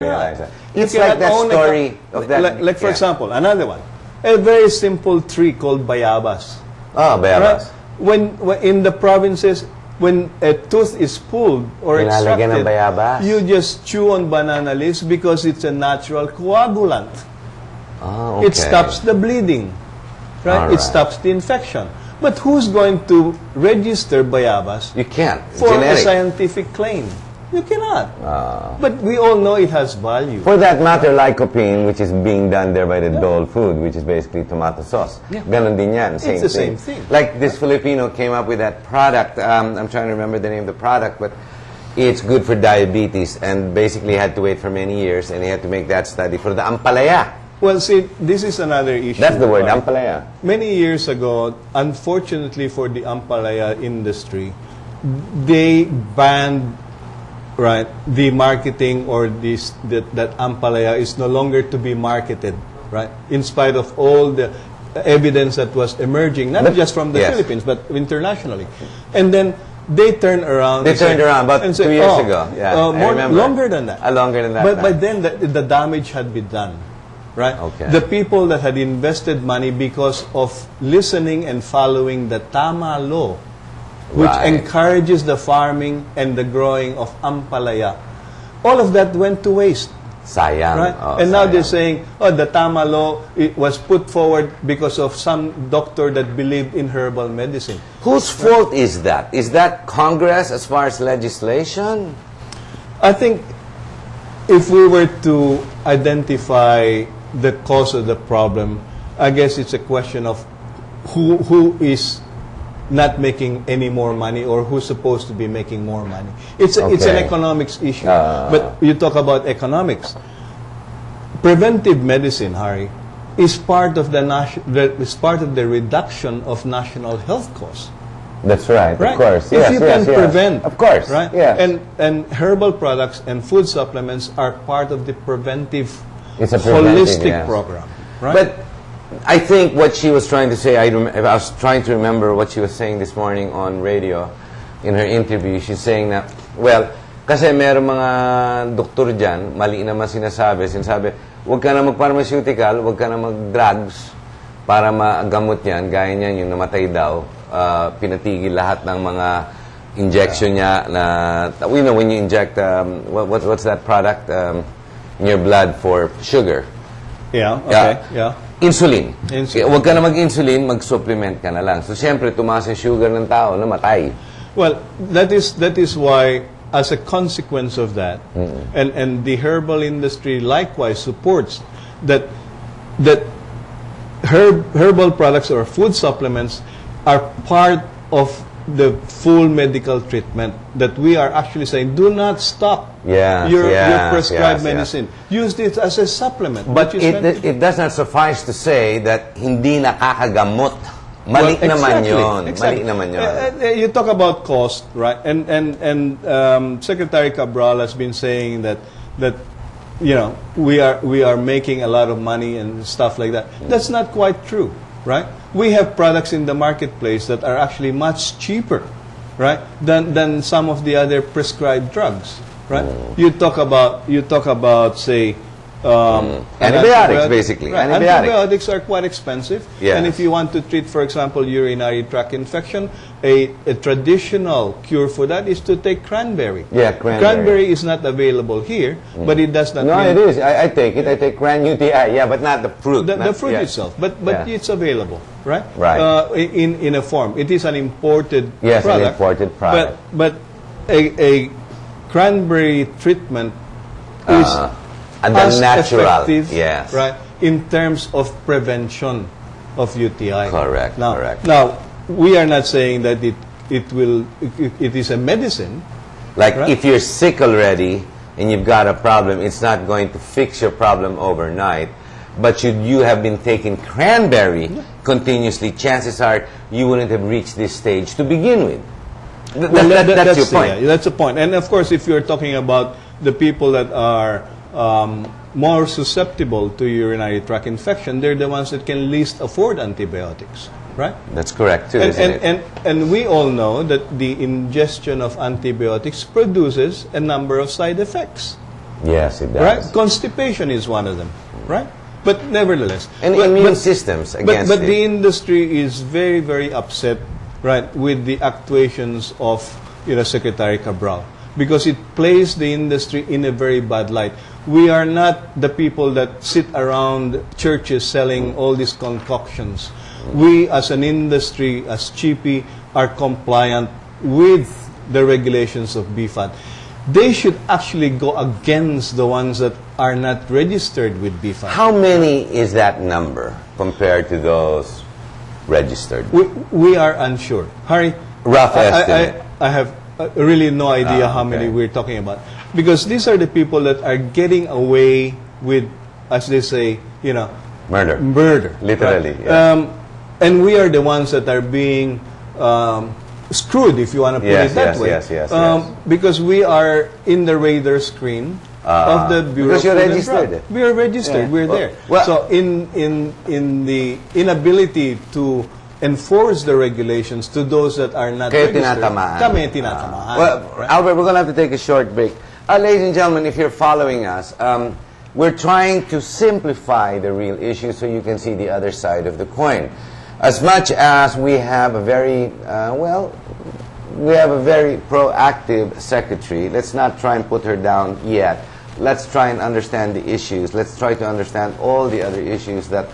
realize that. It's like that story of that. Like for example, another one. A very simple tree called bayabas. Oh, bayabas. Right? When in the provinces, when a tooth is pulled or extracted, you just chew on banana leaves because it's a natural coagulant. Oh, okay. It stops the bleeding. Right? It stops the infection. But who's going to register bayabas? You can't. For a scientific claim. You cannot. But we all know it has value. For that matter, lycopene, which is being done there by the Dole food, which is basically tomato sauce. Yeah. Ganon din yan. It's the same thing. Like this Filipino came up with that product. I'm trying to remember the name of the product, but it's good for diabetes, and basically had to wait for many years, and he had to make that study for the ampalaya. Well, see, this is another issue. That's the word, ampalaya. Many years ago, unfortunately for the ampalaya industry, they banned the marketing, or that ampalaya is no longer to be marketed, right? In spite of all the evidence that was emerging, not just from the Philippines, but internationally. And then they turned around. They turned around about 2 years ago. Yeah, I remember. Longer than that. Longer than that. But by then, the damage had been done. Right? Okay. The people that had invested money because of listening and following the Tama law, which encourages the farming and the growing of ampalaya, all of that went to waste. Sayang. Right? And now they're saying, the Tama law, it was put forward because of some doctor that believed in herbal medicine. Whose fault is that? Is that Congress as far as legislation? I think if we were to identify the cause of the problem, I guess it's a question of who is not making any more money, or who's supposed to be making more money. It's an economics issue. But you talk about economics. Preventive medicine, Harry, is part of the reduction of national health costs. That's right. Of course. If you can prevent, of course, right? Yes. And herbal products and food supplements are part of the preventive, it's a holistic program, right? But I think what she was trying to say, I was trying to remember what she was saying this morning on radio in her interview. She's saying na, well, kasi meron mga doktor dyan, mali naman sinasabi, huwag ka na mag-pharmaceutical, huwag ka na mag-drugs para magamot yan, gaya niyan yung namatay daw, pinatigil lahat ng mga injection niya na, we know when you inject, what's that product in your blood for sugar? Insulin. Huwag ka na mag-insulin, mag-supplement ka na lang. So, siyempre, tumaas yung sugar ng tao, namatay. Well, that is why, as a consequence of that, and the herbal industry likewise supports that herbal products or food supplements are part of the full medical treatment, that we are actually saying, do not stop your prescribed medicine. Use this as a supplement. But it does not suffice to say that hindi nakakagamot. Mali naman yun. Mali naman yun. You talk about cost, right? And Secretary Cabral has been saying that we are making a lot of money and stuff like that. That's not quite true, right? We have products in the marketplace that are actually much cheaper, right, than some of the other prescribed drugs, right? You talk about say antibiotics, basically. Right. Antibiotics are quite expensive, and if you want to treat, for example, urinary tract infection, a traditional cure for that is to take cranberry. Cranberry is not available here, but it does not. No, it is. I take it. I take cran UTI, but not the fruit. The fruit itself, but it's available, right? Right. In a form, it is an imported product. An imported product. But a cranberry treatment is as effective, right, in terms of prevention of UTI. Correct. Now, we are not saying that it is a medicine. Like if you're sick already and you've got a problem, it's not going to fix your problem overnight. But should you have been taking cranberry continuously, chances are you wouldn't have reached this stage to begin with. That's your point. That's the point. And of course, if you're talking about the people that are more susceptible to urinary tract infection, they're the ones that can least afford antibiotics, right? That's correct too, and we all know that the ingestion of antibiotics produces a number of side effects. Yes, it does. Right? Constipation is one of them, right? But nevertheless. And immune systems against but it. the industry is very, very upset, right, with the actuations of, Secretary Cabral, because it plays the industry in a very bad light. We are not the people that sit around churches selling all these concoctions. We, as an industry, as CHIPI, are compliant with the regulations of BFAT. They should actually go against the ones that are not registered with BFAT. How many is that number compared to those registered? We are unsure. Harry, Rough estimate. I have really no idea how okay. many we're talking about. Because these are the people that are getting away with, as they say, murder. Literally. Right? Yeah. And we are the ones that are being screwed, if you want to put it that way. Yes. Because we are in the radar screen of the Bureau because you're of Food and registered. Drug. We are registered. Yeah. We're there. Well, so in the inability to enforce the regulations to those that are not kayo registered, tinatamaan. kami tinatamaan. Well, Right? Albert, we're going to have to take a short break. Ladies and gentlemen, if you're following us, we're trying to simplify the real issue so you can see the other side of the coin. As much as we have a very, we have a very proactive secretary, let's not try and put her down yet. Let's try and understand the issues. Let's try to understand all the other issues that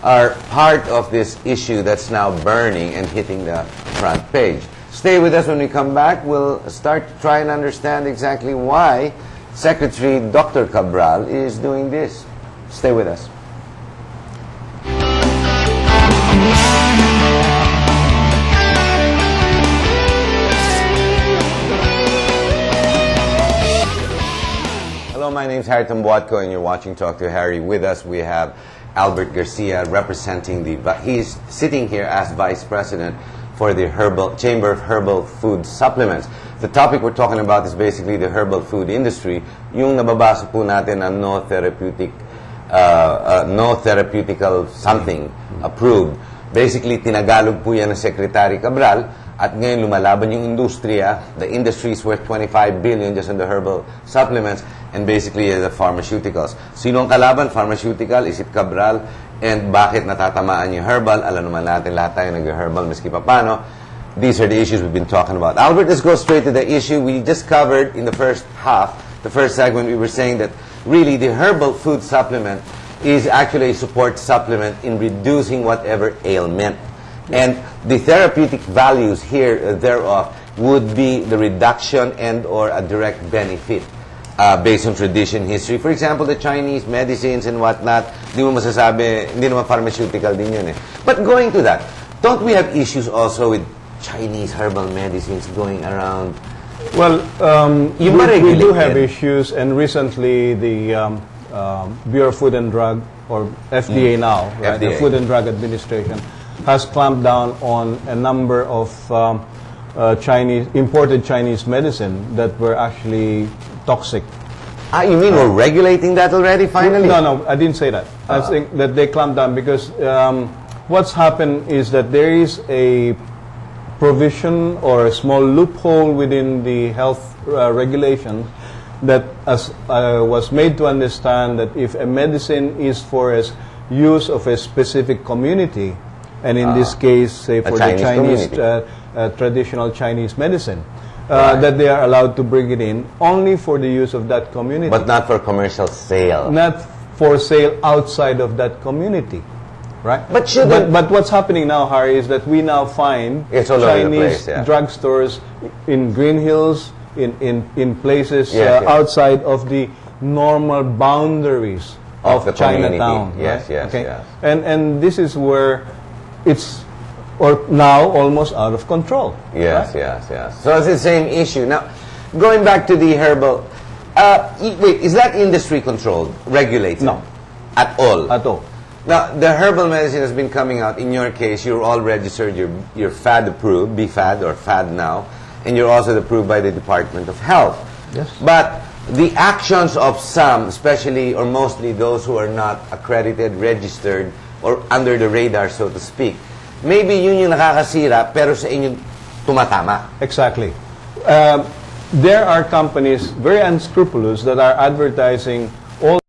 are part of this issue that's now burning and hitting the front page. Stay with us when we come back. We'll start to try and understand exactly why Secretary Dr. Cabral is doing this. Stay with us. Hello, my name is Harry Tambuatco, and you're watching Talk to Harry. With us, we have Albert Garcia representing he's sitting here as Vice President for the Chamber of Herbal Food Supplements. The topic we're talking about is basically the herbal food industry. Yung nababasa po natin na no therapeutical something approved. Basically, tinagalog po yan ng Secretary Cabral at ngayon lumalaban yung industriya. The industry is worth 25 billion just on the herbal supplements and basically the pharmaceuticals. Sino ang kalaban? Pharmaceutical, is it Cabral? And bakit natatamaan yung herbal? Alam naman natin lahat tayo nag-herbal maski papano. These are the issues we've been talking about. Albert, let's go straight to the issue we just covered in the first half. The first segment, we were saying that really the herbal food supplement is actually a support supplement in reducing whatever ailment. And the therapeutic values here thereof would be the reduction and or a direct benefit based on tradition, history. For example, the Chinese medicines and whatnot, di mo masasabi, hindi naman pharmaceutical din yun eh. But going to that, don't we have issues also with Chinese herbal medicines going around? Well, we we do have issues, and recently the Bureau of Food and Drug, or FDA now, right, the Food and Drug Administration, has clamped down on a number of imported Chinese medicine that were actually toxic. You mean we're regulating that already, finally? No, I didn't say that. I think that they clamped down because what's happened is that there is a provision or a small loophole within the health regulation that was made to understand that if a medicine is for use of a specific community, and in this case, say for the Chinese traditional Chinese medicine, that they are allowed to bring it in only for the use of that community. But not for commercial sale. Not for sale outside of that community. Right? But what's happening now, Harry, is that we now find Chinese drugstores in Green Hills, in places outside of the normal boundaries of the Chinatown. Yes, right? yes. And this is where it's now almost out of control. Yes, right? yes. So it's the same issue. Now, going back to the herbal, wait, is that industry controlled, regulated? No. At all? At all. Now, the herbal medicine has been coming out. In your case, you're all registered, you're FAD approved, BFAD or FAD now, and you're also approved by the Department of Health. Yes. But the actions of some, especially or mostly those who are not accredited, registered, or under the radar, so to speak, maybe yun yung nakakasira, pero sa inyo tumatama. Exactly. there are companies very unscrupulous that are advertising all